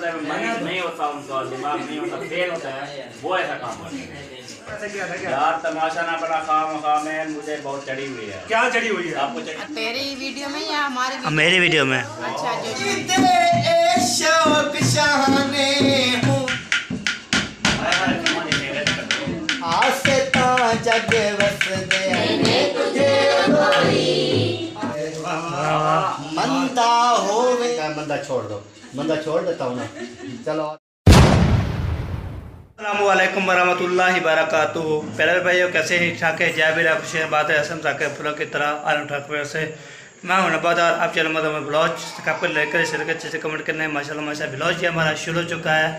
मतलब मरीज नहीं होता, उनका दिमाग नहीं होता, फेल होता है, वो ऐसा काम करते हैं। यार तमाशा ना बड़ा खाम है, मुझे बहुत चढ़ी हुई है। क्या चढ़ी हुई है आपको? तेरी वीडियो में या हमारी मेरी वीडियो में। अच्छा जो बंदा छोड़ देता हूँ ना। चलो अस्सलामुअलैकुम वरहमतुल्लाहि वबरकातुहू। प्यारे भाइयों, कैसे ही ठाक है? जय बिला खुश बात है असम साके फूलों की तरह आलम ठाकुर से मैं हूं नबादार। आप चैनल में ब्लॉग आपको लेकर शेयर अच्छे से कमेंट करने माशाल्लाह माशा ब्लॉग जो हमारा शुरू हो चुका है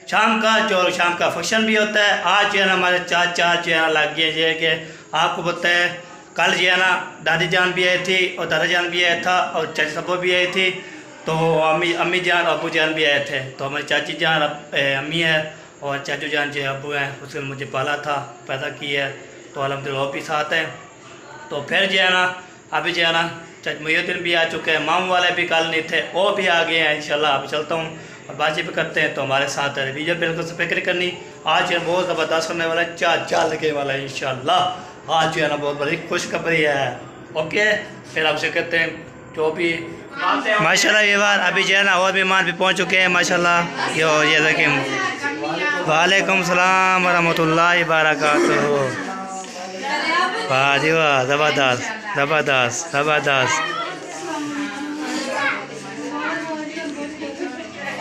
शाम का, जो शाम का फंक्शन भी होता है। आज जो है ना हमारे चाचा जो है लग गए जो है कि आपको पता है कल जो है ना दादी जान भी आई थी और दादा जान भी आया था और चाची सबो भी आई थी, तो अम्मी जान अबू जान भी आए थे। तो हमारी चाची जान अम्मी है और चाचू जान जो अबू हैं, उसने मुझे पाला था, पैदा किया है, तो अलहमदिल्ला वो भी साथ हैं। तो फिर जो है ना अभी जो है ना चाचा मुहिउद्दीन भी आ चुके हैं, मामू वाले भी कल नहीं थे, वो भी आ गए हैं। इंशाल्लाह अभी चलता हूँ और बातचीत भी करते हैं, तो हमारे साथ है वीडियो बिल्कुल से फिक्र करनी। आज जो है बहुत ज़बरदस्त होने वाला है, चाचा लगे वाला है इंशाल्लाह। आज जो है ना बहुत बड़ी खुशखबरी है। ओके, फिर आपसे कहते हैं जो भी माशाल्लाह ये बार अभी जो है ना और मेहमान भी पहुंच चुके हैं माशाल्लाह। ये देखिए, वालेकुम सलाम वरहमतुल्लाहि वबरकातुहू। वाह जी वाह, ज़बरदस्त ज़बरदस्त ज़बरदस्त,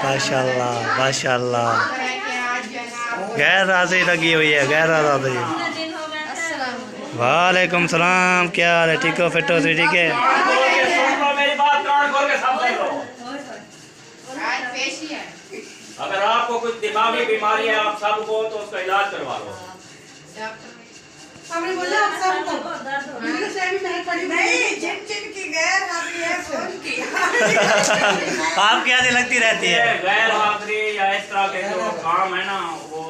माशाल्लाह माशाल्लाह। गैर हाजिरी लगी हुई है, गैर हाजिरी। वालेकुम सलाम, क्या हाल है? ठीक हो? फिट हो? ठीक है। अगर आपको कुछ दिमागी बीमारी है आप सबको, तो उसका इलाज करवा लो। हमने बोला आप सबको नहीं जिनकी गैर हाजिरी है फोन की आपकी यादें लगती रहती है। गैर हाजिरी या इस तरह के जो काम है ना, वो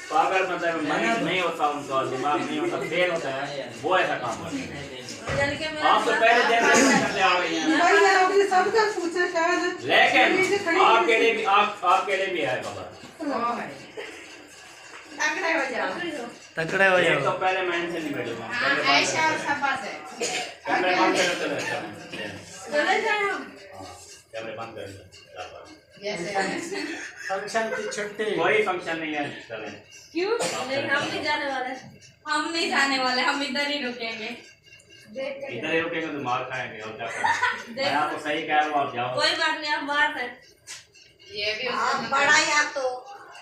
पागल मतलब मरीज नहीं होता, उनका दिमाग नहीं होता, फेल होता है, वो ऐसा काम करते हैं। आप तो पहले दिन आ रही हैं, लेकिन आपके लिए भी आपके लिए भी है बाबा। तकड़े हो जाओ। तो पहले मैं इनसे नहीं बैठूंगा, कैमरे बंद कर फंक्शन की छुट्टी, कोई फंक्शन नहीं है। क्यों? हम नहीं जाने वाले, हम नहीं जाने वाले, हम इधर ही रुकेंगे। इधर ही रुकेंगे तो मार खाएंगे और क्या करेंगे। मैं आपको सही कह रहा हूँ, आप जाओ। कोई बात नहीं, आप बाहर है। ये भी बड़ा ही आप तो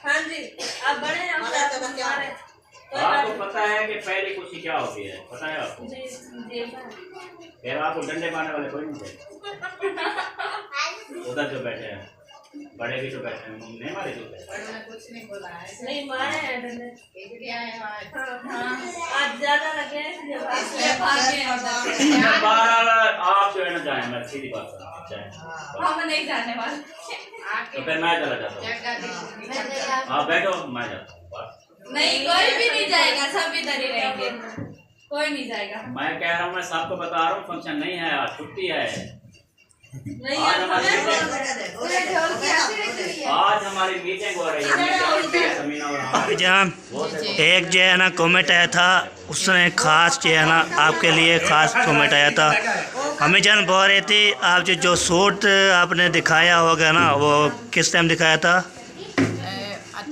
हाँ जी, आप बड़े हैं, आप बाहर हैं। आपको पता है कि पहली खुशी क्या होती है? पता है आपको? जी जी। फिर आपको डंडे मारने वाले कोई नहीं थे। उधर जो बैठे हैं बड़े भी तो बैठे हैं, नहीं मारे जो कुछ नहीं बोला है, नहीं मारे हैं डंडे। हाँ, आज ज्यादा लगे हैं इसलिए भागे हैं। आप जो है ना जाए, मैं सीधी बात जाए, हम नहीं जाने वाले। तो फिर मैं चला जाता हूँ। आप बैठो, मैं जाता हूँ बस। नहीं, कोई भी नहीं जाएगा, सब इधर ही रहेंगे, कोई नहीं जाएगा। मैं कह रहा हूँ, मैं सबको बता रहा हूँ, फंक्शन नहीं है आज, छुट्टी है। नहीं, आज हमारी मीटिंग हो रही है। जान एक जो है ना कमेंट आया था, उसने खास जो है ना आपके लिए खास कमेंट आया था। हमें जान बोल रही थी आप जो सूट आपने दिखाया होगा ना, वो किस टाइम दिखाया था?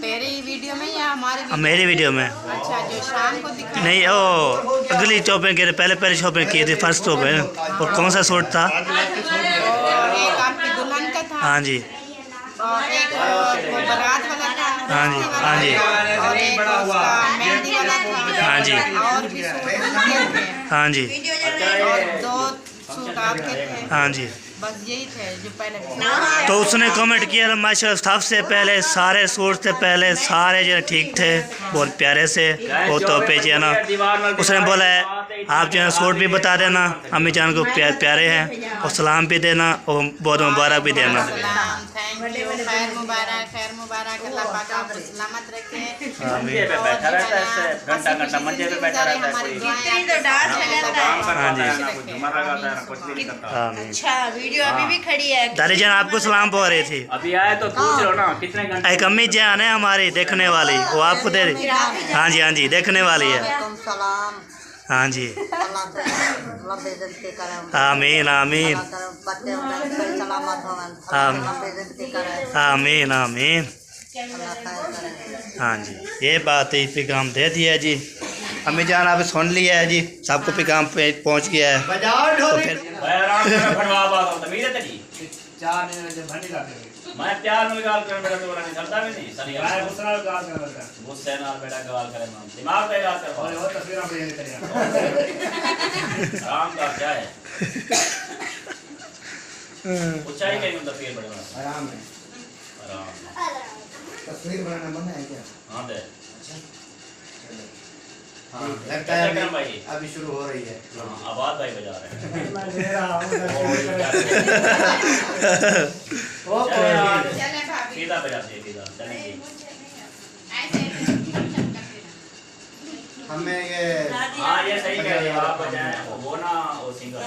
तेरी वीडियो में या हमारी मेरी वीडियो में। अच्छा जो शाम को दिखा नहीं, ओ अगली शॉपिंग की पहले शॉपिंग की थी, फर्स्ट शॉपिंग। और कौन सा सूट था? एक आपकी दुल्हन का था हाँ जी, और एक वो बारात वाला था। हाँ जी, हाँ जी, और एक उसका मेहंदी वाला था। हाँ जी, और भी सूट बनते थे। हाँ जी, और 2 सूट आपके थे, हाँ जी। बस यही थे जो पहले। तो उसने कमेंट किया माशाल्लाह, सबसे पहले सारे सूट से पहले सारे जो ठीक थे, बहुत प्यारे से। वो तो पे जो है ना उसने बोला है आप जो है सूट भी बता देना, अम्मी जान को प्यारे हैं, और सलाम भी देना और बहुत मुबारक भी देना। खैर मुबारक, अल्लाह पाक आपको सलामत रखे। मंजे पे बैठा रहता है, ऐसे घंटा मंजे पे बैठा रहता है, कोई कितनी तो डांस लगाता काम है। करता है ना, कुछ झूमर लगाता है ना, कुछ भी नहीं करता। आमीन। अच्छा वीडियो अभी भी खड़ी है। दादी जान आपको सलाम पहुँच रही थी। अभी आए तो पूछ लो ना कितने घंटे। एक अम्मी जान है हमारी देखने वाली, वो आपको दे रही। हाँ जी, हाँ जी, देखने वाली है। सलाम। हाँ जी, अल्लाह बेइज्जत के करे। आमीन आमीन बच्चे सलामत होवन। आमीन। अल्लाह बेइज्जत के करे। आमीन आमीन। अल्लाह खैर करे। हाँ जी, ये बात है, पैगाम दे दिया है जी। अम्मी जान आप सुन लिया है जी, सबको पैगाम पे पहुँच गया है। तो फिर आराम से फटवा बात होता मेरे तेरी मैं प्यार में गाल कर मेरा तो नहीं चलता भी नहीं सर यार गुस्से नाल बेटा गाल करे ना दिमाग पे गाल कर आराम का क्या है ऊंचाई कहीं तो तस्वीर बड़ा आराम है। आराम तस्वीर बनाना मना है क्या? हां दे हाँ, लगता है क्या भाई अभी शुरू हो रही है। आवाज भाई बजा रहे हैं चले भाभी। सीधा बजाते हैं सीधा चलेंगे हमें ये हां ये सही कह रहे हो आप बजाएं वो ना वो सिंगर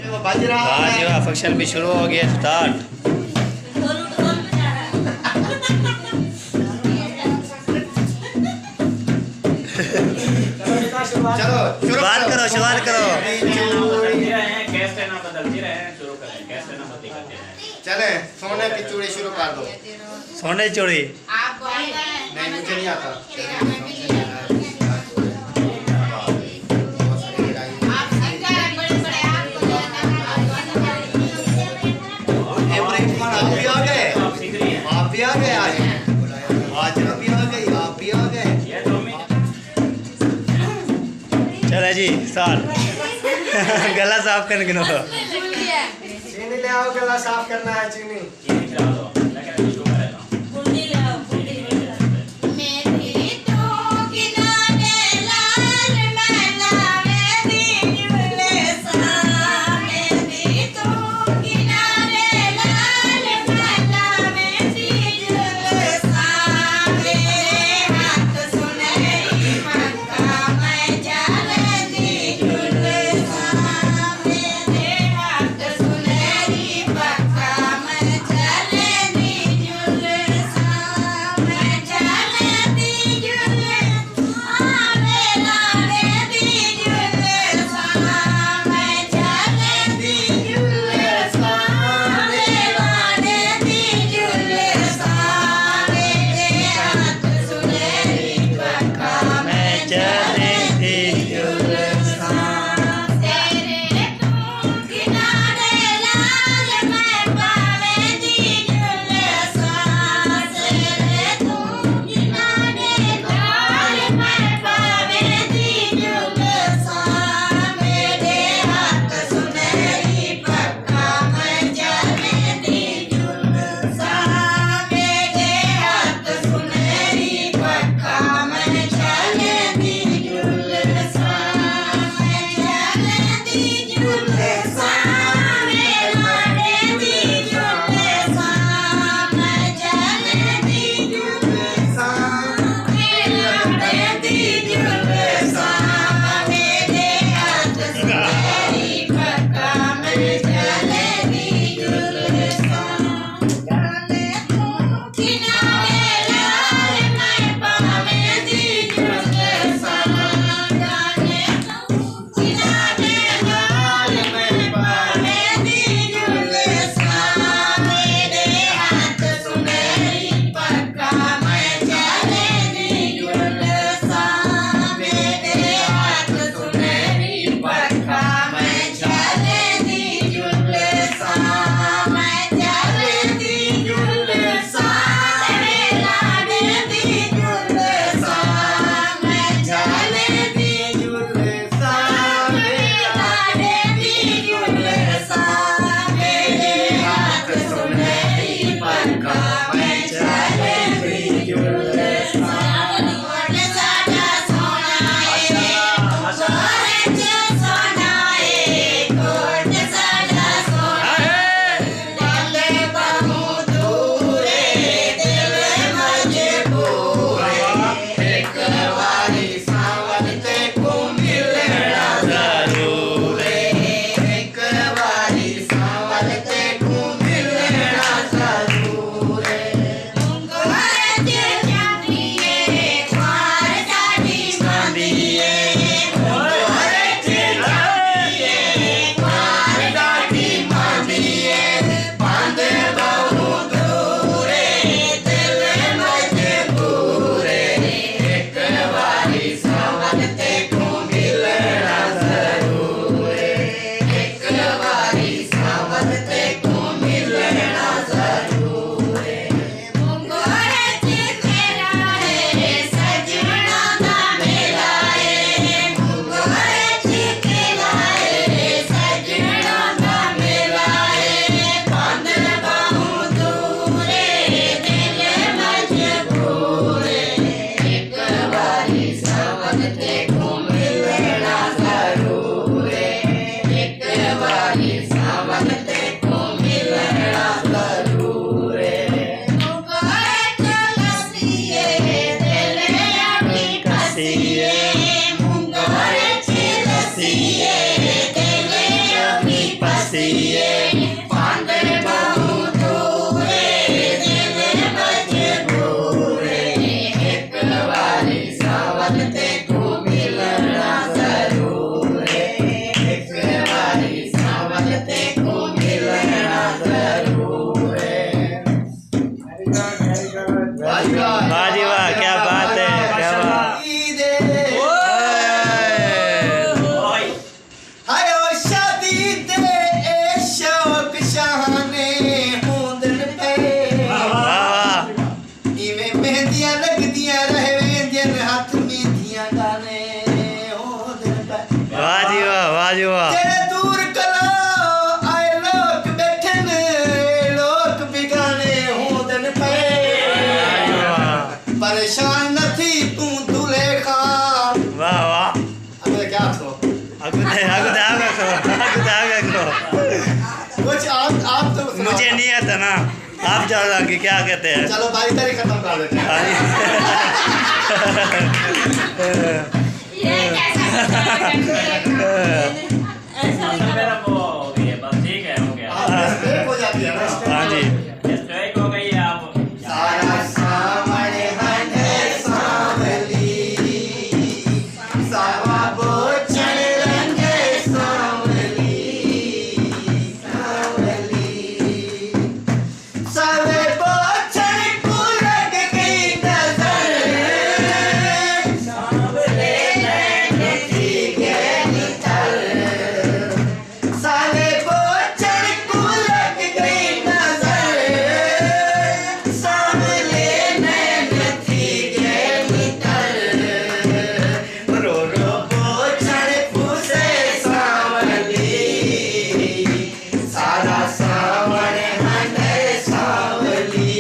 वो बज रहा हाँ है। जी, फंक्शन भी शुरू हो गया स्टार्ट। चलो शुरुआत करो, शुरुआत करो। कैसे ना बदलती रहे शुरू करें कैसे ना बदली करते रहे चले सोने की चूड़ी शुरू कर दो। सोने चूड़ी आप बोलते हैं। नहीं मुझे नहीं आता। आप सिंगर हैं, बड़े-बड़े आपको इब्राहिम खान आप भी आ गए। आप सीख रही हैं आप भी आ गए आज। आज भी आ गई, आप भी आ गए। ये तो मैं चले जी स्टार्ट। गला साफ करने के नो। चीनी ले आओ, गला साफ करना है चीनी। ये खिला दो लेकिन शुरू करें ना मेरी तो किनारे लाल मैला मेरी झूले सा। मेरी तो किनारे लाल मैला मेरी झूले सा। मेरे हाथ सुनहरी मक्का मैं जलती झूले सा। मेरे हाथ सुनहरी मक्का मैं जलती परेशान थी तू दूल्हे खां। वाह वाह अबे क्या तो कुछ आप तो सुनाओ। मुझे नहीं आता ना, आप जाओ आगे क्या कहते हैं। चलो बारी खत्म कर देते हैं। ये कैसा ऐसा मेरा वो हो गया बस, ठीक है, हो गया। ब्रेक हो जाती है ना। हाँ जी स्ट्राइक हो गई है आप। सारा सावन हंडे सांवली, सावा बोचड़ रंगे सांवली, सांवली। सावे बोचड़ को लग गई नजर, सांवले नैने थी गहरी थर। सावे बोचड़ को लग गई नजर, सांवले नैने थी गहरी थर। रो रो बोचड़ फूसे सांवली, सारा सावन हंडे सांवली,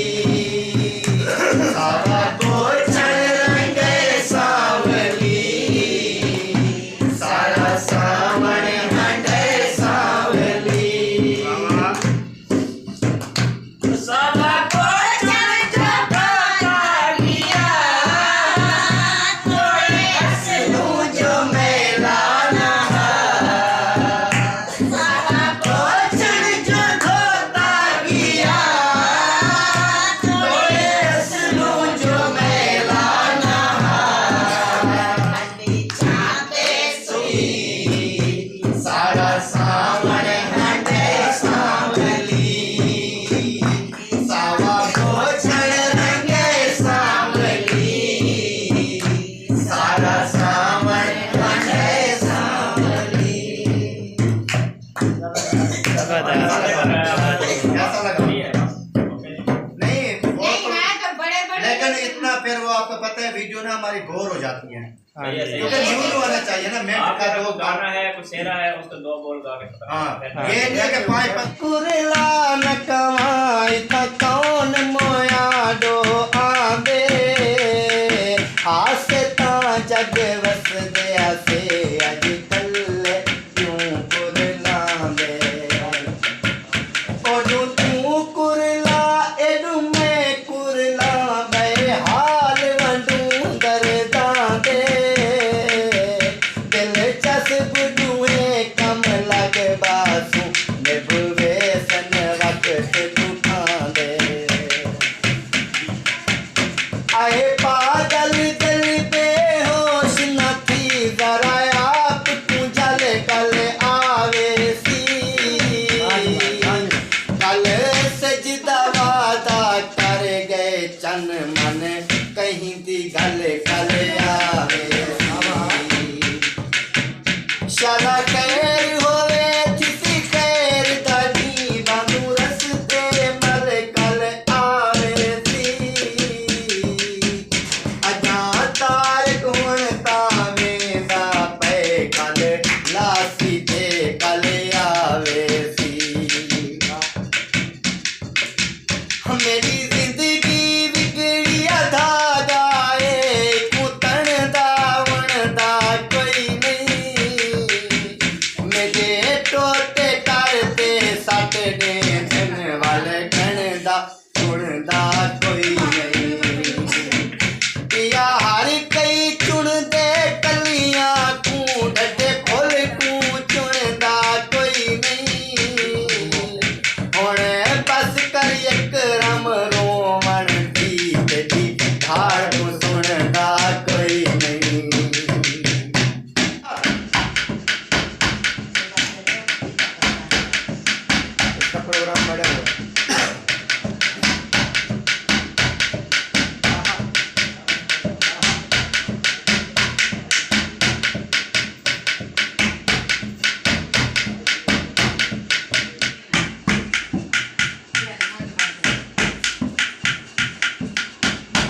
सावा बोचड़ रंगे सांवली, सारा सावन हंडे सांवली। सावा बोचड़ जो भागा लिया, तोड़े असलू जो मेला नहा। सावा बोचड़ जो धोता गया, तोड़े असलू जो मेला नहा। हंडी चाहते सुई, सारा सावन हंडे सांवली, सावा बोचड़ रंगे सांवली, सारा सावन हंडे सांवली। कैसा लगा? नहीं वो नहीं तो, है तो बड़े बड़े लेकिन इतना फिर वो आपको पता है वीडियो ना हमारी बोर हो जाती है, भैया सही क्योंकि है। न्यूज होना चाहिए ना। मैं आपका का जो दो गाना है कुछ सेरा है, उसको 2 बोल गा के खत्म हाँ कर। ये नहीं कि 5 कुरला न कमाई था कौन मोया डो आंदे, हासे ता जग वस दया से अज कल क्यों कुरला दे। ओडू तू कुरला एडू मैं कुरला बे हाल वंडू दरदां दे। दिल चस गुडुए कम लग बासू निभवे सन वक्त दुखां दे। आए पागल दिल बेहोश न थी जरा आप तू जल कल आवे सी। कल सजदा वादा कर गए चन मन कहीं दी गल कल आवे सी। शाला खैर होवे किसी खैर दादी बानू रस्ते मल कल आवे सी। अजा तार गुण तावे दा पे कल लासी दे कल आवे सी। मेरी जिंदगी बिगड़ी धागा है, कुतन दा वण दा कोई नहीं। मेरे टोटे करते सट ने दिन वाले कण दा सुनदा कोई नहीं। पिया हर कई चुन दे कलियां तू डटे फुल तू चुनदा कोई नहीं। हुण बस कर एक रम रोवण दी तेरी ठाड़ तू सुनदा कोई नहीं। इसका प्रोग्राम बड़ा हुआ।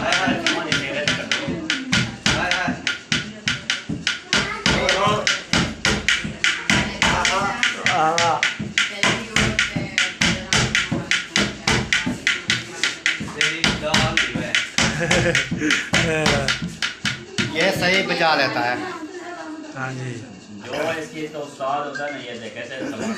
हाय हाय तुम्हारी फेवरेट कर दो। हाय हाय Very good. ये सही बजा लेता है। हाँ जी। जो इसकी तो उस्ताद होता है ना, ये देखे कैसे सवाल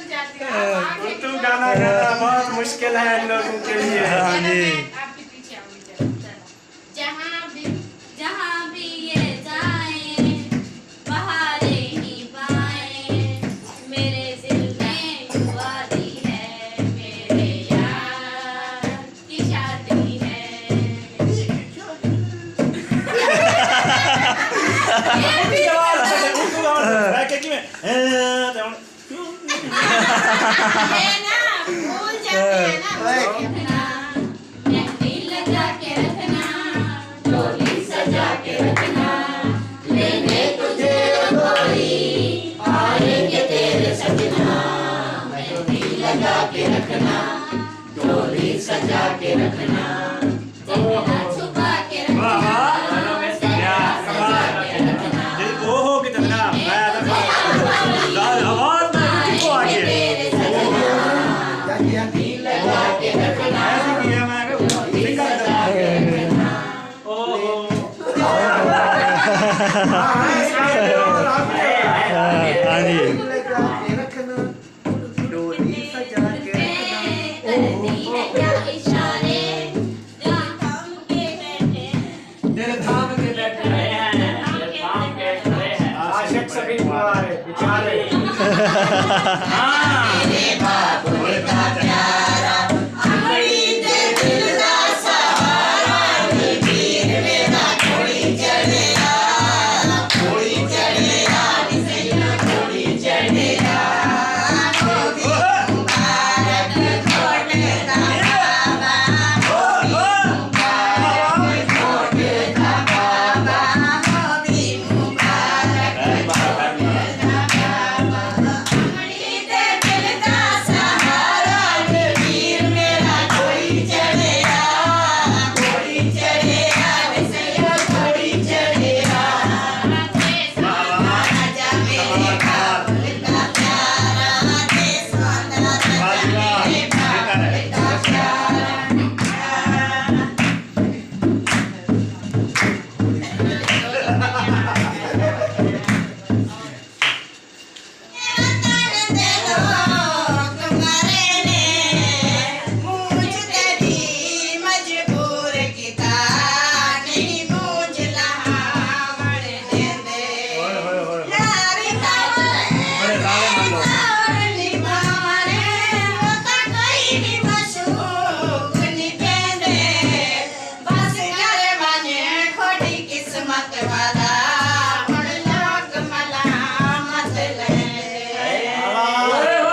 उर्दू गाना गाना बहुत मुश्किल है इन लोगों के लिए। हाँ जी। आपके पीछे आऊंगी। जहाँ भी ये जाए बहारे ही पाए, मेरे दिल में वादी है, मेरे यार की शादी है। ये ना भूल जाते हैं ना, मेहंदी लगा के रखना, डोली सजा के रखना, लेने तुझे गोरी आएंगे तेरे सजना। मेहंदी लगा के रखना, डोली सजा के रखना, चेहरा छुपा के रखना, चेहरा सजा के रखना। ओहो कितना आवाज तेरे सजना, मेहंदी लगा के रखना, हाँ जी। डोली सजा के करती है क्या इशारे, जहाँ थाम के बैठे हैं, दिल थाम के बैठे हैं आशिक सभी तुम्हारे बेचारे। मेरे बाबू का प्यारा, अमरी दे दिल का सहारा, ये वीर मेरा कोई चढ़े आ, कोई चढ़े आ, सैया कोई चढ़े आ। मोदी मुबारक कोट का बाबा, मोदी मुबारक कोट का बाबा, मोदी मुबारक कोट का बाबा। अमरी दे दिल का सहारा, ये वीर मेरा कोई चढ़े आ, कोई चढ़े आ, सैया कोई चढ़े आ। राजा मेरे बाबुल का प्यारा, देश वाला राजा मेरे बाबुल का प्यारा। वतन दे लोग तुम्हारे ने, मुझ तेरी मजबूर किता, नहीं मुझ लहावड़ दे दे। यार का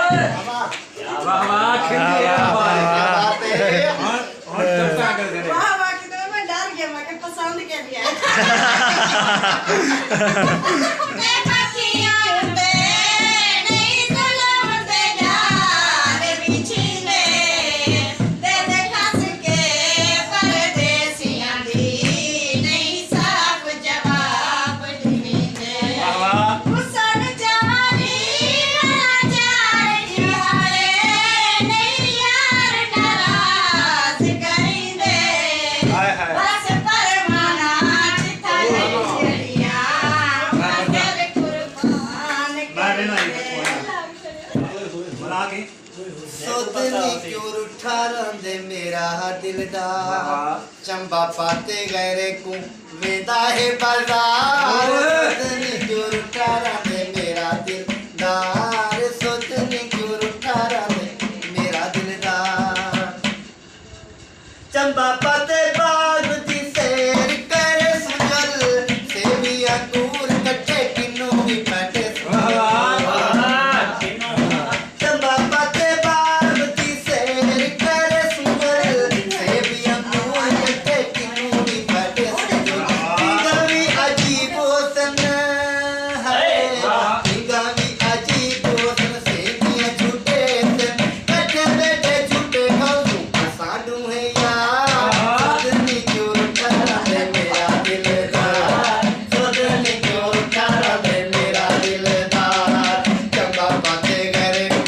वाह वाह खिल गया भाई क्या बात है और सब क्या कर रहे वाह वाह कि तो मैं डर गया मैं कि पसंद के लिए हाय हाय बना के सोतनी क्यों उठा रंदे मेरा दिलदार चंबा पाते गहरे को वेदा है बाजार सोतनी क्यों उठा रंदे मेरा दिलदार सोतनी क्यों उठा रंदे मेरा दिलदार चंबा पाते बाग दी सैर करे सुजल सेविया कूर कट्ठे किन्नू भी बैठे चंबा पाते बाग दी सैर करे सुजल सेविया कूर कट्ठे किन्नू भी बैठे गवी अजीब होसन है गवी अजीब होसन सेविया झूठे कट्ठे बैठे झूठे खाऊं साडू है सोदनी क्यों उठा रहे मेरा दिलदार सोदनी क्यों उठा रहे मेरा दिलदार चंबा पाते गरे को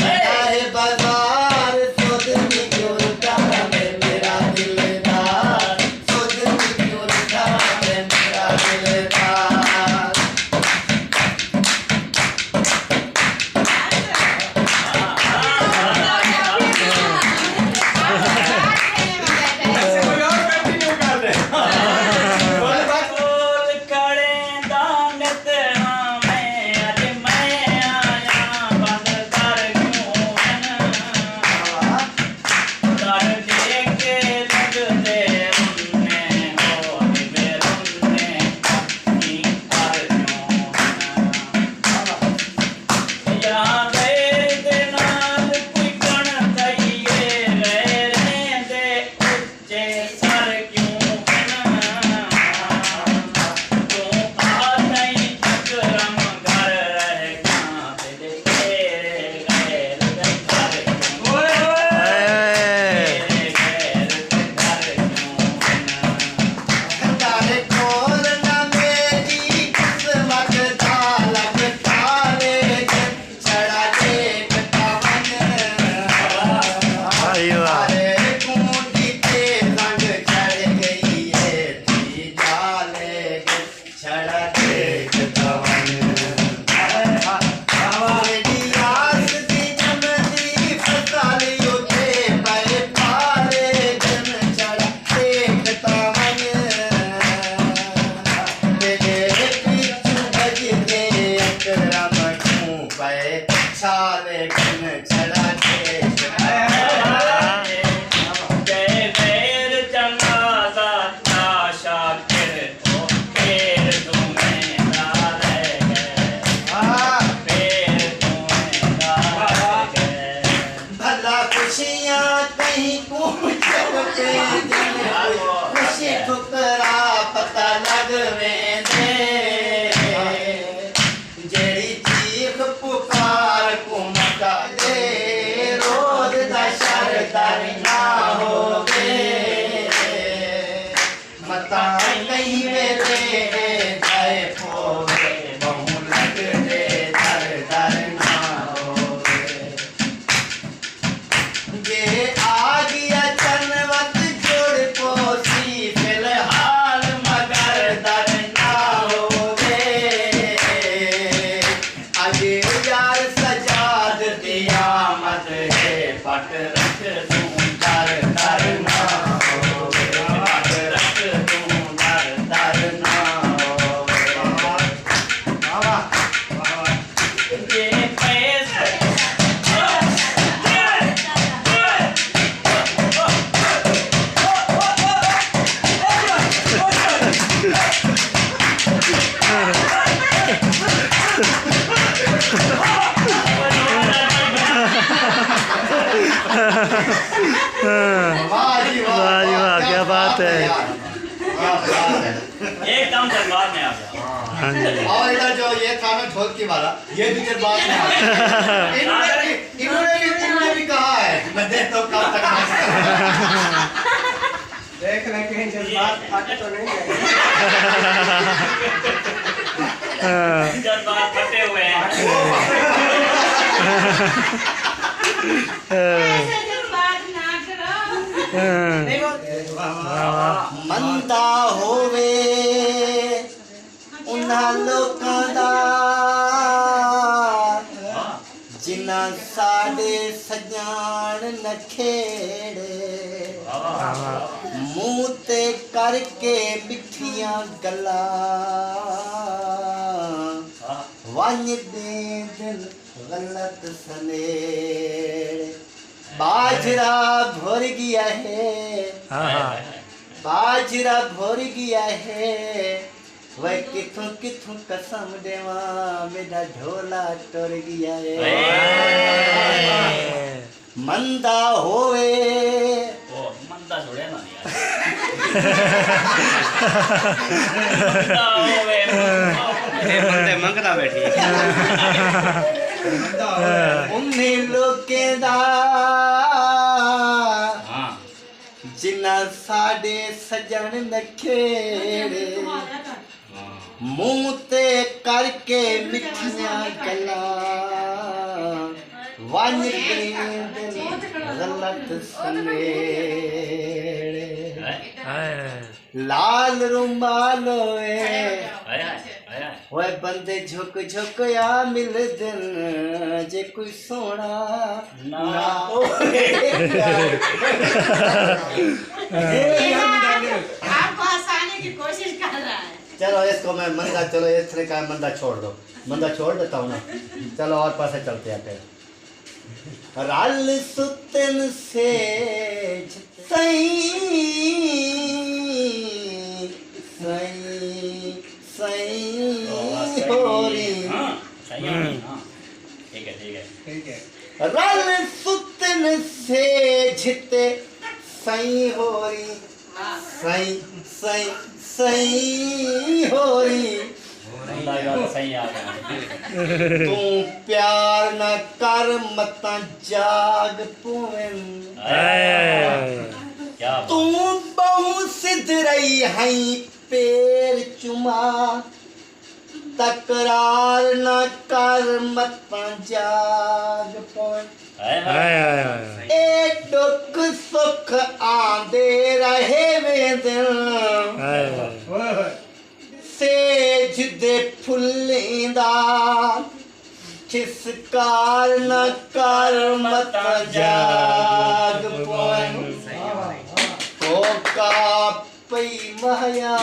मेरा है बाजार सोदनी क्यों उठा रहे मेरा दिलदार सोदनी क्यों उठा रहे मेरा दिलदार ऐसे कोई और कंटिन्यू कर दे बोल करे दानत हमें अरे मैं आया बंद कर क्यों कर दे के लगते उनने हो बेरुनने की कर क्यों या गैर दे नाल कोई कण तइए रहने दे उच्चे सर क्यों तू आ नहीं अकरम घर रह कहाँ तेरे गैर दे घर क्यों ओए ओए तेरे गैर दे घर क्यों तारे खोल ना मेरी किस्मत दा लगता रे छड़ा देख पवन अरे कुंडी ते रंग चढ़ गई है ती जाले छड़ा देख पवन मेरी आस दी जमदी फसल उठे पे पारे जन छड़ा देख पवन मेरे पीछू बजते अकरम क्यों पे छाले गन छड़ा देख जय गैर जनाजा ताशा फिर ओ फिर तुम्हें रह गए फिर तुम्हें रह गए भला खुशियाँ कहीं पूछ के खुशी ठुकरा पता लगवे दे जेड़ी चीख पुकार को मचा दे रोज दा शरदार ना होवे मता कहीं मेरे जाए पोवे बहु लग दे दर दर ना होवे ये आ गया चनवत जोड़ पोसी फिलहाल मगर दर ना होवे अगे यार सजाद दिया मत है पट रख दूं दर दर ना होवे पट रख दूं दर दर ना होवे ये पैसे Oh, है। क्या बात है। एकदम दरबार में आ गया। हाँ जी। और इधर जो ये था ना ढोलकी वाला, ये भी दरबार में आ गया। इन्होंने भी कहा है मैं देखता हूँ कब तक देख रहे कहीं जज्बात फटे तो नहीं गए। दरबार फटे हुए हैं। ऐसे जज्बात ना करो। मंदा होवे उन्हां लोकां दा जिन्हां साडे सजान नखेड़े मुंह ते करके मिठियां गल्लां वंज दे दिल गलत सनेड़े बाजरा भर गया है बाजरा भर गया है वह किथों किथों कसम देवा मेरा ढोला टुर गया है मंदा होवे ओ मंदा छोड़े ना यार। बंदे मंगदा बैठी उन्हीं लोकें दा हाँ जिन्ना साडे सजन नखेड़े मुंह ते करके मिठियां गल्लां वंज दे गलत सनेड़े लाल रुमाल होए ओए बंदे झुक झुक आ मिल दिन जे कोई सोना ना होए आपको हंसाने की कोशिश कर रहा है। चलो इसको मैं मंदा चलो इस तरह का मंदा छोड़ दो मंदा छोड़ देता हूँ ना चलो और पासे चलते हैं फिर रल सुतन से सही सही सही होरी ठीक है ठीक है। रल सुतन से झिते सही होरी सही सही सही होरी सही आ गया। तू प्यार न कर मता जाग पुवन क्या तू बहु सिद्ध रही है पैर चुमा तकरार न कर मता जाग पुवन ए दुख सुख आंदे रहे वे दिन सेज दे फुल्लें दा खिसकार न कर मत जाग पवन कोका पई माया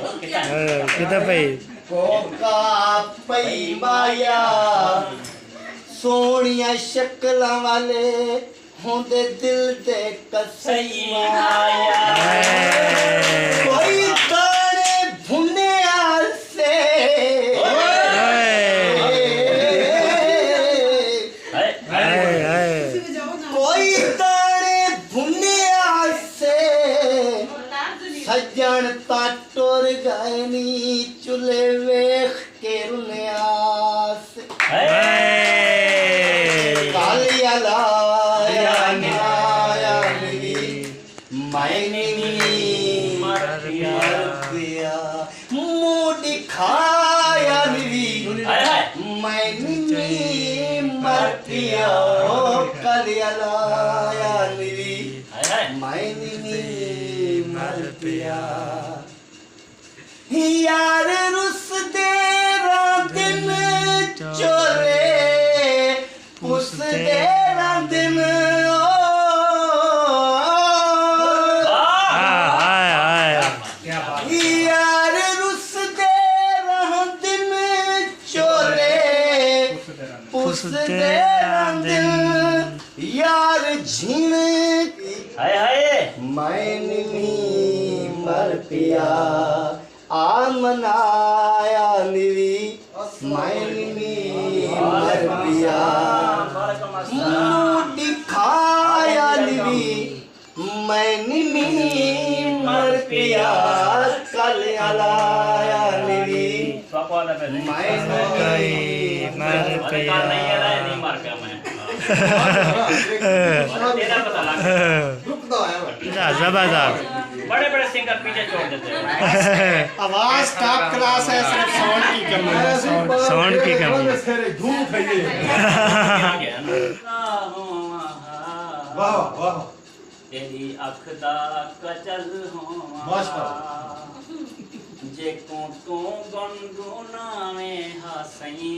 कितना भाई कोका पई माया सोनिया शक्लां वाले होंदे दिल दे कसई माया कोई ताने भुने आसे कोई ताने भुने आसे सज्जन ता टुर गए नी चुले वेख के रुने आस कालिया लाया नाया मैंने मर गया मुँह दिखाया मैंने मर गया कालिया लाया मैंने मर गया यार रुस दे दिन चोले पुस दे दिन यार रुस दे दिन चोले पुस दे दिन यार झीण मैंने मर पिया आ मनाया निवी मैंने मर पिया मुँह दिखाया निवी मैंने मर पिया कल आलाया निवी स्वापा वाला पे नहीं मैं मन पिया नहीं है नहीं मार के मैं तेरा पता लग जबरदस्त बड़े बड़े सिंगर पीछे छोड़ देते हैं आवाज टॉप क्लास है, सिर्फ साउंड की कमी है। साउंड की कमी धूम खाइए। वाह वाह तेरी अख दा कजल माशाअल्लाह। जे को तू गुनगुनावे हासई